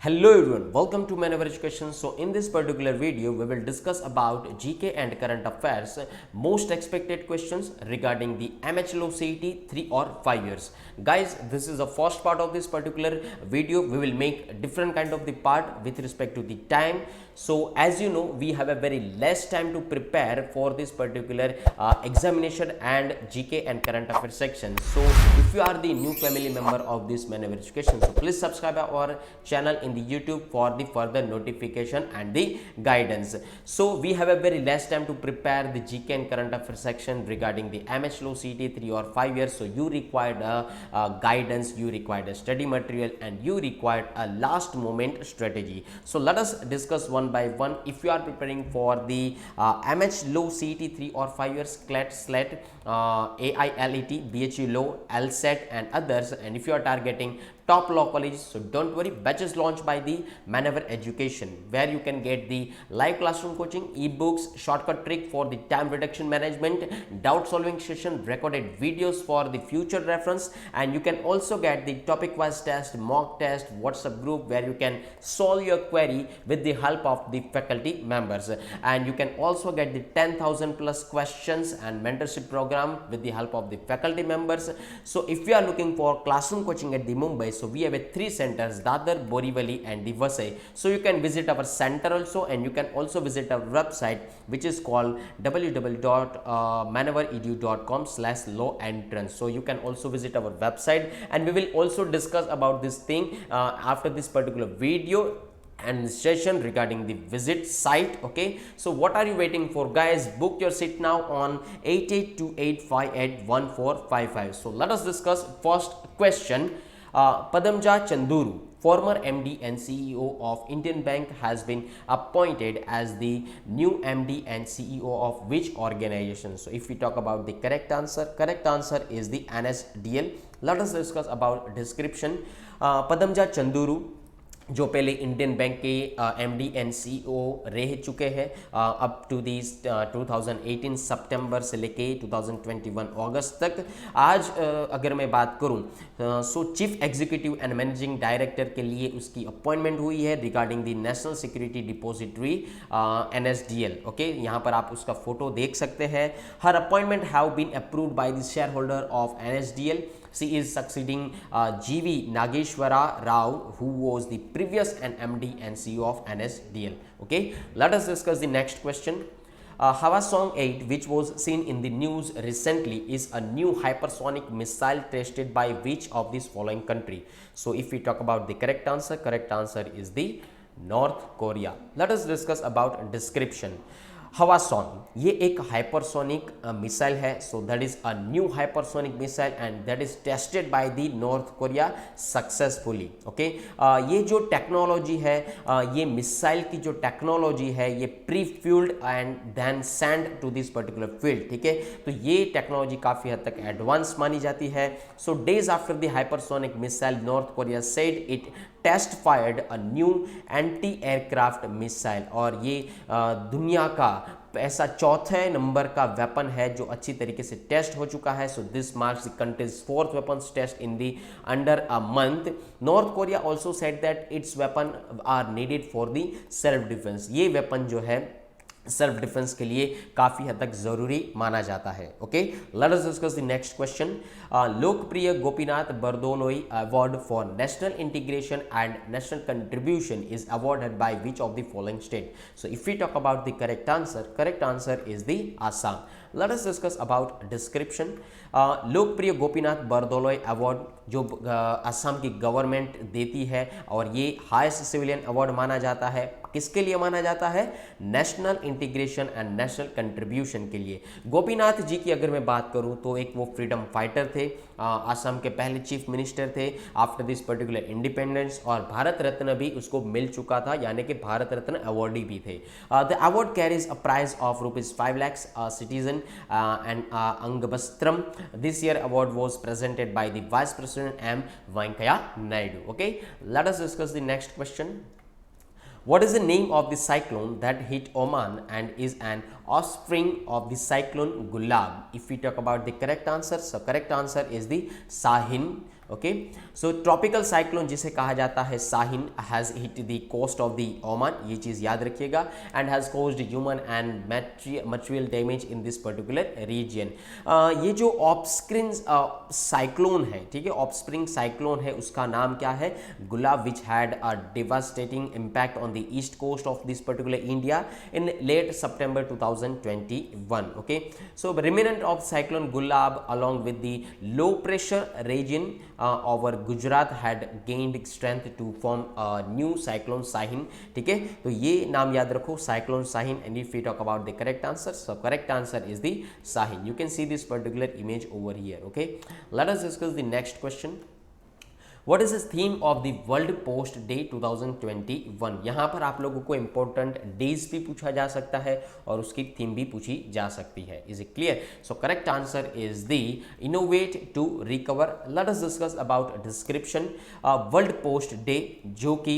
Hello everyone, welcome to Manever Education. So in this particular video, we will discuss about GK and current affairs, most expected questions regarding the MHLO CET 3 or 5 years. Guys, this is the first part of this particular video. We will make different kind of the part with respect to the time. So as you know, we have a very less time to prepare for this particular examination and GK and current affairs section. So if you are the new family member of this Manever Education, so please subscribe our channel in the YouTube for the further notification and the guidance. So we have a very less time to prepare the GK and current affairs section regarding the MHLO CET 3 or 5 years. So you required a guidance, you required a study material, and you required a last moment strategy. So let us discuss one by one. If you are preparing for the MHLO CET 3 or 5 years, CLET, SLET, AILET, BHE Law, LSAT and others, and if you are targeting top law colleges, so don't worry, batches launched by the Manever Education, where you can get the live classroom coaching, ebooks, shortcut trick for the time reduction management, doubt solving session, recorded videos for the future reference, and you can also get the topic wise test, mock test, WhatsApp group where you can solve your query with the help of the faculty members, and you can also get the 10,000 plus questions and mentorship program with the help of the faculty members. So if you are looking for classroom coaching at the Mumbai, so we have a 3 centers, Dadar, Borivali and the Vasai. So you can visit our center also, and you can also visit our website, which is called www.maneveredu.com/law entrance. So you can also visit our website, and we will also discuss about this thing after this particular video and session regarding the visit site. Okay, so what are you waiting for, guys? Book your seat now on 8828581455. So let us discuss first question. Padamja Chanduru, former MD and CEO of Indian Bank, has been appointed as the new MD and CEO of which organization? So if we talk about the correct answer is the NSDL. Let us discuss about description. Padamja Chanduru जो पहले Indian bank के MD and CEO रह चुके हैं up to this 2018 सितंबर से लेके 2021 अगस्त तक। आज अगर मैं बात करूं, so chief executive and managing director के लिए उसकी अपॉइंटमेंट हुई है regarding the national security depository NSDL. Okay, यहाँ पर आप उसका फोटो देख सकते हैं। हर appointment have been approved by the shareholder of NSDL. She is succeeding GV Nageshwara Rao, who was the previous MD and CEO of NSDL. Okay, let us discuss the next question. Hwasong 8, which was seen in the news recently, is a new hypersonic missile tested by which of these following country? So if we talk about the correct answer is the North Korea. Let us discuss about description. हवासॉन्ग ये एक hypersonic missile है. So that is a new hypersonic missile and that is tested by the north Korea successfully. Okay, ये जो technology है, ये missile की जो technology है, ये pre fuelled and then send to this particular field. ठीक है, तो ये टेक्नोलॉजी काफ़ी हद तक एडवांस मानी जाती है. So days after the hypersonic missile, North Korea said it test fired a new anti aircraft missile. और ये दुनिया का ऐसा चौथे नंबर का वेपन है जो अच्छी तरीके से टेस्ट हो चुका है. So this marks the country's fourth weapons test in the under a month. North Korea also said that its weapon are needed for the self defence. ये वेपन जो है सेल्फ डिफेंस के लिए काफी हद तक जरूरी माना जाता है. Okay, let us discuss the next question. Lokpriya Gopinath Bardoloi award for national integration and national contribution is awarded by which of the following state? So if we talk about the correct answer is the Assam. Let us discuss about description. Lokpriya Gopinath Bardoloi award जो असम की government देती है, और ये highest civilian award माना जाता है. किसके लिए माना जाता है? National integration and national contribution के लिए. गोपीनाथ जी की अगर मैं बात करूं तो एक वो फ्रीडम फाइटर थे, असम के पहले चीफ मिनिस्टर थे आफ्टर दिस पर्टिकुलर इंडिपेंडेंस, और भारत रत्न भी उसको मिल चुका था, यानी कि भारत रत्न अवार्डी भी थे. The award carries a prize of ₹5 lakhs citizen and angavastram. This year award was presented by the Vice President M. Venkaiah Naidu. Okay, let us discuss the next question. What is the name of the cyclone that hit Oman and is an offspring of the cyclone Gulab? If we talk about the correct answer, so correct answer is the Sahin. Okay. So tropical cyclone जिसे कहा जाता है Shaheen has hit the coast of the Oman, ये चीज याद रखिएगा, and has caused human and material damage in this particular region. ये जो ऑफस्प्रिंग साइक्लोन है, ठीक है, ऑफस्प्रिंग साइक्लोन है, उसका नाम क्या है, Gulab, which had a devastating impact on the east coast of this particular India in late September 2021. Okay, so remnant of cyclone Gulab along with the low pressure region over Gujarat had gained strength to form a new cyclone Sahin. ठीक है, तो ये नाम याद रखो, cyclone Sahin. And if we talk about the correct answer, so correct answer is the Sahin. You can see this particular image over here. Okay, let us discuss the next question. What is the theme of the World Post Day 2021? यहाँ पर आप लोगों को important days भी पूछा जा सकता है और उसकी थीम भी पूछी जा सकती है. Is it clear? So correct answer is the innovate to recover. Let us discuss about description. World Post Day जो कि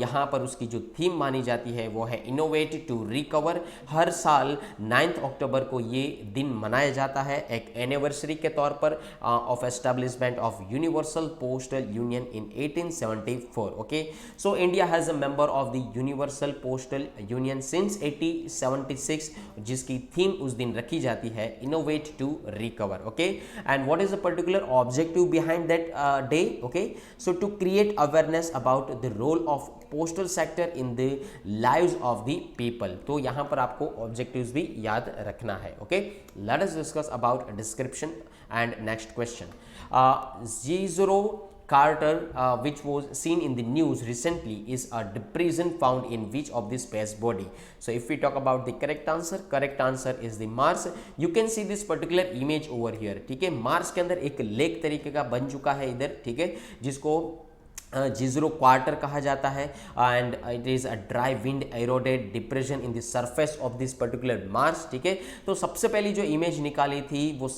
यहाँ पर उसकी जो थीम मानी जाती है वो है innovate to recover. हर साल 9 अक्टूबर को ये दिन मनाया जाता है एक एनिवर्सरी के तौर पर of establishment of Universal Postal Union in 1874. Okay, so India has a member of the Universal Postal Union since 1876, जिसकी थीम उस दिन रखी जाती है innovate to recover. Okay, and what is the particular objective behind that day? Okay, so to create awareness about the role of postal sector in the lives of the people. तो यहाँ पर आपको objectives भी याद रखना है. Okay, let us discuss about description and next question. Zero Carter, which was seen in the news recently, is a depression found in which of the space body? So if we talk about the correct answer is the Mars. You can see this particular image over here. ठीक है, Mars के अंदर एक lake तरीके का बन चुका है इधर, ठीक है, जिसको जीरो क्वार्टर कहा जाता है, and it is a dry wind eroded depression in the surface of this particular Mars. ठीक है, तो सबसे पहली जो इमेज निकाली थी वो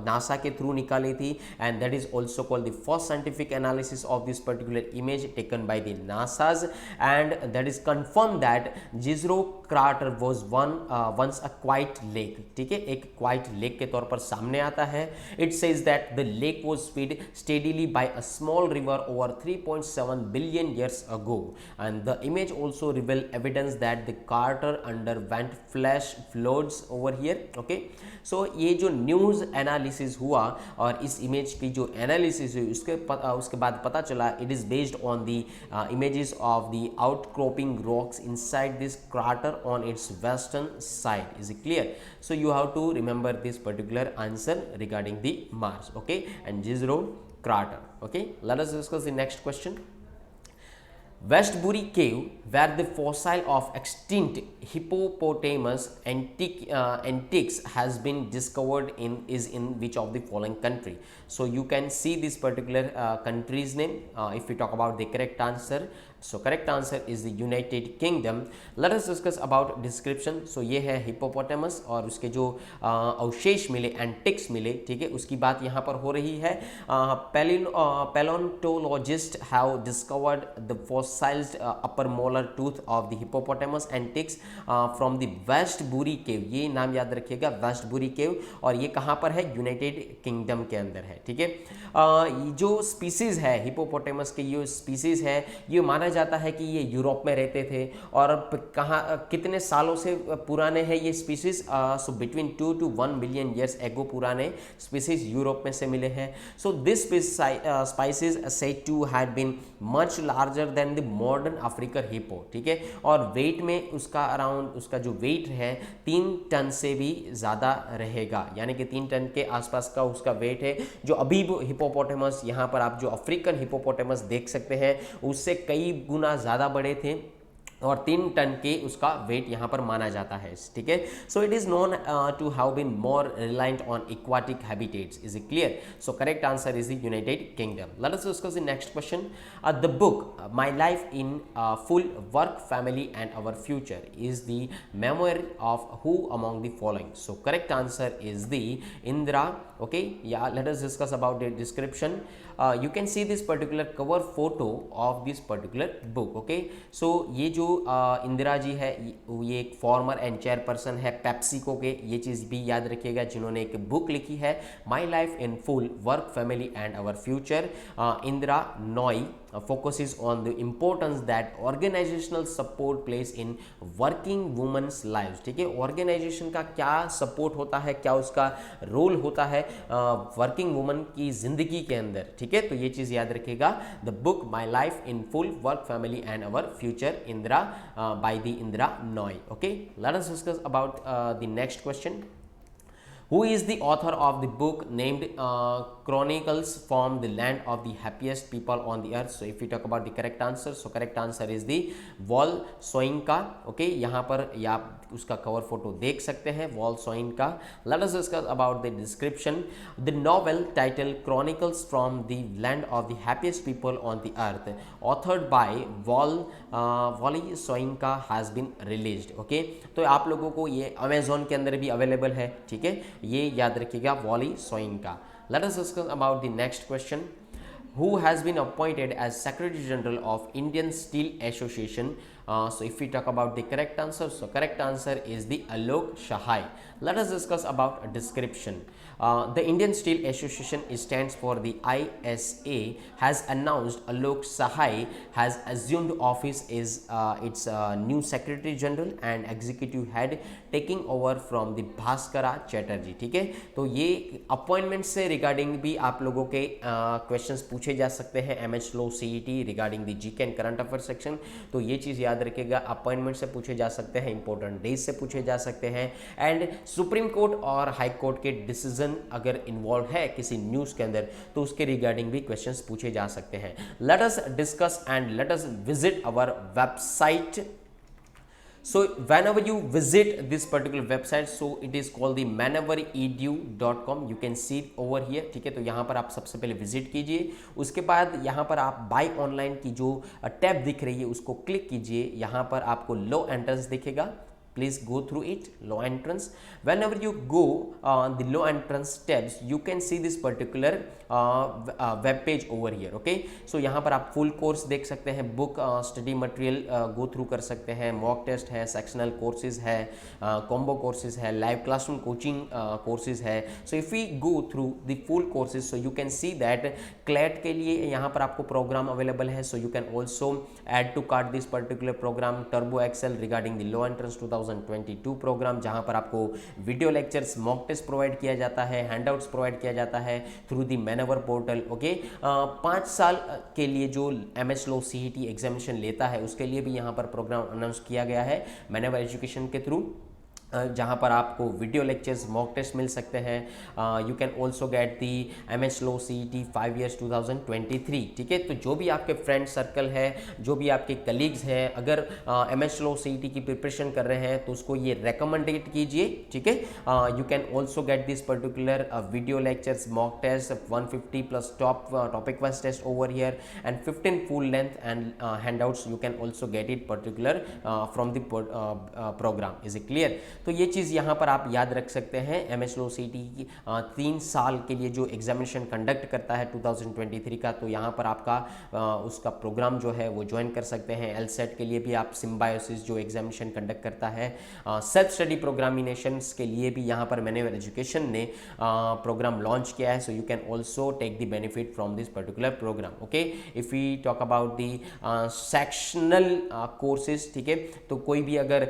नासा के थ्रू निकाली थी, and that is also called the first scientific analysis of this particular image taken by the NASA's, and that is confirm that Jezero crater was once a quite lake. ठीक है, एक quite lake के तौर पर सामने आता है. It says that the lake was feed steadily by a small river over 3.7 billion years ago, and the image also reveal evidence that the Carter underwent flash floods over here. Okay, so ये जो news analysis हुआ और इस image की जो analysis हुई उसके बाद पता चला it is based on the images of the outcropping rocks inside this crater on its western side. Is it clear? So you have to remember this particular answer regarding the Mars. Okay, and Jezero crater. Okay, let us discuss the next question. Westbury Cave, where the fossil of extinct hippopotamus antiques has been discovered in, is in which of the following country? So you can see this particular country's name. If we talk about the correct answer, so correct answer is the United Kingdom. Let us discuss about description. So ये है hippopotamus और उसके जो अवशेष मिले, antics मिले, ठीक है, उसकी बात यहाँ पर हो रही है. Paleontologists have discovered the fossilized upper molar tooth of the hippopotamus antiques from the Westbury Cave. ये नाम याद रखिएगा, Westbury Cave, और ये कहाँ पर है? यूनाइटेड किंगडम के अंदर है. ठीक है, जो स्पीसीज है हिपोपोटेमस के, ये स्पीसीज है, ये माना जाता है कि ये यूरोप में रहते थे, और कहाँ कितने सालों से पुराने हैं ये species? So between 2 to 1 million years ago पुराने स्पीसीज यूरोप में से मिले हैं. So this species said to have been much larger than the modern African hippo. ठीक है, और वेट में उसका अराउंड, उसका जो वेट है 3 टन से भी ज़्यादा रहेगा, यानी कि 3 टन के आसपास का उसका वेट है. जो अभी हिपोपोटेमस, यहाँ पर आप जो अफ्रीकन हिपोपोटेमस देख सकते हैं उससे कई गुना ज़्यादा बड़े थे और 3 टन के उसका वेट यहाँ पर माना जाता है. ठीक है, so it is known to have been more reliant on aquatic habitats. Is it clear? So correct answer is the United Kingdom. Let us discuss the next question. The book my life in full work family and our future is the memory of who among the following? So correct answer is the Indira. Okay, yeah, let us discuss about the description. you can see this particular cover photo of this particular book. Okay, so ये जो इंदिरा जी है ये एक farmer and chairperson है PepsiCo के, ये चीज़ भी याद रखिएगा, जिन्होंने एक बुक लिखी है my life in full work family and our future. Indira Nooyi focuses on the importance that organizational support plays in working women's lives. ठीक है, ऑर्गेनाइजेशन का क्या सपोर्ट होता है, क्या उसका रोल होता है वर्किंग वुमन की जिंदगी के अंदर. ठीक है, तो ये चीज़ याद रखिएगा. The book my life in full work family and our future, Indira by the Indira Nooyi. Okay, let us discuss about the next question. Who is the author of the book named Chronicles from the Land of the Happiest People on the Earth? So if we talk about the correct answer, so correct answer is the Wall Soyinka. Okay, यहाँ पर आप उसका cover photo देख सकते हैं, wall सोइनका. Let us discuss about the description. The novel titled Chronicles from the Land of the Happiest People on the Earth, authored by Wally Soyinka, has been released. Okay, तो आप लोगों को ये Amazon के अंदर भी अवेलेबल है. ठीक है, ये याद रखिएगा, volley सोइंका. Let us discuss about the next question. Who has been appointed as Secretary General of Indian Steel Association? So if we talk about the correct answer, so correct answer is the Alok Shahai. Let us discuss about a description. The Indian Steel Association stands for the ISA, has announced Alok Shahai has assumed office as its new Secretary General and Executive Head, taking over from the Bhaskara Chatterjee. ठीक है, तो ये appointment से regarding भी आप लोगों के questions पूछे जा सकते हैं MH Law CET regarding the GK and current affair section. तो ये चीज़ याद रखिएगा, अपॉइंटमेंट से पूछे जा सकते हैं, इंपॉर्टेंट डेज से पूछे जा सकते हैं, एंड सुप्रीम कोर्ट और हाई कोर्ट के डिसीजन अगर इन्वॉल्व है किसी न्यूज़ के अंदर तो उसके रिगार्डिंग भी क्वेश्चंस पूछे जा सकते हैं. Let us discuss and let us visit our website. So whenever you visit this particular website, so it is called the manaveredu.com. You can see it over here. ठीक है, तो यहाँ पर आप सबसे पहले विजिट कीजिए. उसके बाद यहाँ पर आप बाय ऑनलाइन की जो टैब दिख रही है उसको क्लिक कीजिए. यहाँ पर आपको लो एंट्रेंस दिखेगा. Please go through it, low entrance. Whenever you go on the low entrance tabs, you can see this particular web page over here. Okay, so यहाँ पर आप full course देख सकते हैं, book study material go through कर सकते हैं, mock test है, sectional courses है, combo courses है, live classroom coaching courses है. So if we go through the full courses, so you can see that CLAT के लिए यहाँ पर आपको program available है. So you can also add to cart this particular program, Turbo Excel regarding the low entrance 2022 program, जहां पर आपको video lectures, mock test provide किया जाता है, हैंडआउट्स प्रोवाइड किया जाता है थ्रू दी मैनवर पोर्टल. ओके, 5 साल के लिए जो MS Law CET एग्जामिनेशन लेता है उसके लिए भी यहां पर प्रोग्राम अनाउंस किया गया है मैनवर एजुकेशन के थ्रू, जहाँ पर आपको वीडियो लेक्चर्स, मॉक टेस्ट मिल सकते हैं. You can also get the MS Law CET 5 years 2023. ठीक है, तो जो भी आपके फ्रेंड सर्कल है, जो भी आपके कलीग्स हैं, अगर MS Law CET की प्रिपरेशन कर रहे हैं तो उसको ये रेकमेंडेड कीजिए. ठीक है, you can also get this particular video lectures, mock test, 150 plus topic wise test over here and 15 full length and handouts. You can also get it particular from the program. Is it clear? तो ये चीज़ यहाँ पर आप याद रख सकते हैं. MS Law CET की 3 साल के लिए जो एग्जामिनेशन कंडक्ट करता है 2023 का, तो यहाँ पर आपका उसका प्रोग्राम जो है वो ज्वाइन कर सकते हैं. LSAT के लिए भी आप सिम्बायोसिस जो एग्जामिनेशन कंडक्ट करता है, सेल्फ स्टडी प्रोग्रामिनेशंस के लिए भी यहाँ पर मैनेवर एजुकेशन ने प्रोग्राम लॉन्च किया है. So you can also take the benefit from this particular program. Okay, if we talk about the sectional courses, ठीक है, तो कोई भी अगर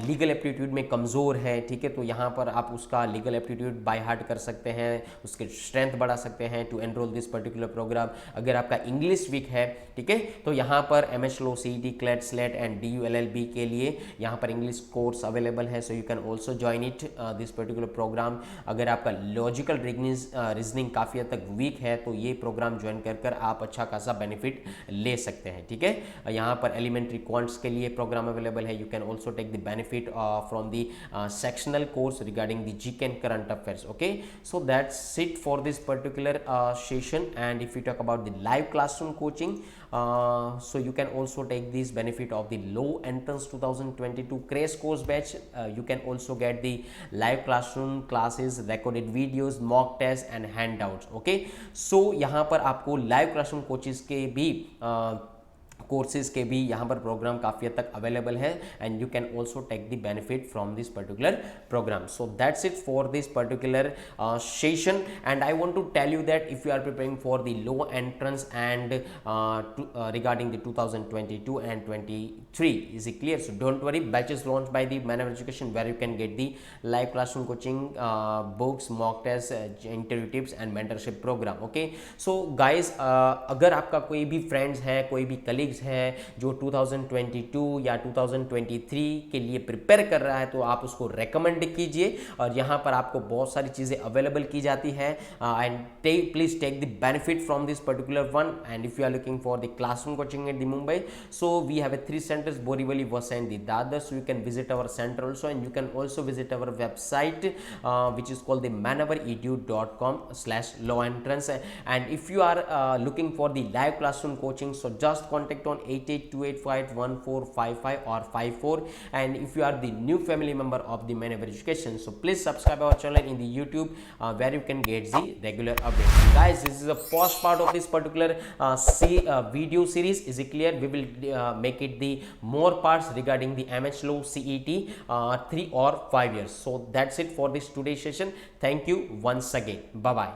लीगल एप्टीट्यूड में कमज़ोर है, ठीक है, तो यहाँ पर आप उसका लीगल एप्टीट्यूड बाय हार्ट कर सकते हैं, उसके स्ट्रेंथ बढ़ा सकते हैं to enroll this particular program. अगर आपका इंग्लिश वीक है, ठीक है, तो यहाँ पर MS Law CET, CLAT, SLAT and DULLB के लिए यहाँ पर इंग्लिश कोर्स अवेलेबल है. So you can also join it this particular program. अगर आपका लॉजिकल रीजनिंग काफ़ी हद तक वीक है तो ये प्रोग्राम ज्वाइन कर आप अच्छा खासा बेनिफिट ले सकते हैं. ठीक है, यहाँ पर एलिमेंट्री क्वांट्स के लिए प्रोग्राम अवेलेबल है. You can also take the benefit from the sectional course regarding the GK and current affairs. Okay, so that's it for this particular session. And if you talk about the live classroom coaching, so you can also take this benefit of the low entrance 2022 crash course batch. You can also get the live classroom classes, recorded videos, mock tests and handouts. Okay, so यहाँ पर आपको live classroom coaches के भी courses के भी यहाँ पर programme काफ़ी हद तक अवेलेबल है, and you can also take the benefit from this particular program. So that's it for this particular session, and I want to tell you that if you are preparing for the law entrance and regarding the 2022 and 23 is it clear? So don't worry, batches launched by the Manner Education where you can get the live classroom coaching, books, mock tests, interview tips and mentorship program. Okay, so guys, अगर आपका कोई भी friends है, कोई भी colleagues है जो 2022 या 2023 के लिए प्रिपेयर कर रहा है, तो आप उसको रेकमेंड कीजिए, और यहाँ पर आपको बहुत सारी चीज़ें अवेलेबल की जाती है, and please take the benefit from this particular one. And if you are looking for the classroom coaching at the Mumbai, so we have a 3 centers, Borivali, Vasa and the Dadar. So you can visit our center also, and you can also visit our website, which is called the manaveredu.com/law entrance. And if you are looking for the live classroom coaching, so just contact on 88285145 or 54. And if you are the new family member of the Manaver Education, so please subscribe our channel in the YouTube, where you can get the regular updates. Guys, this is the first part of this particular video series. Is it clear? We will make it the more parts regarding the MH Law CET 3 or 5 years. So that's it for this today's session. Thank you once again. Bye bye.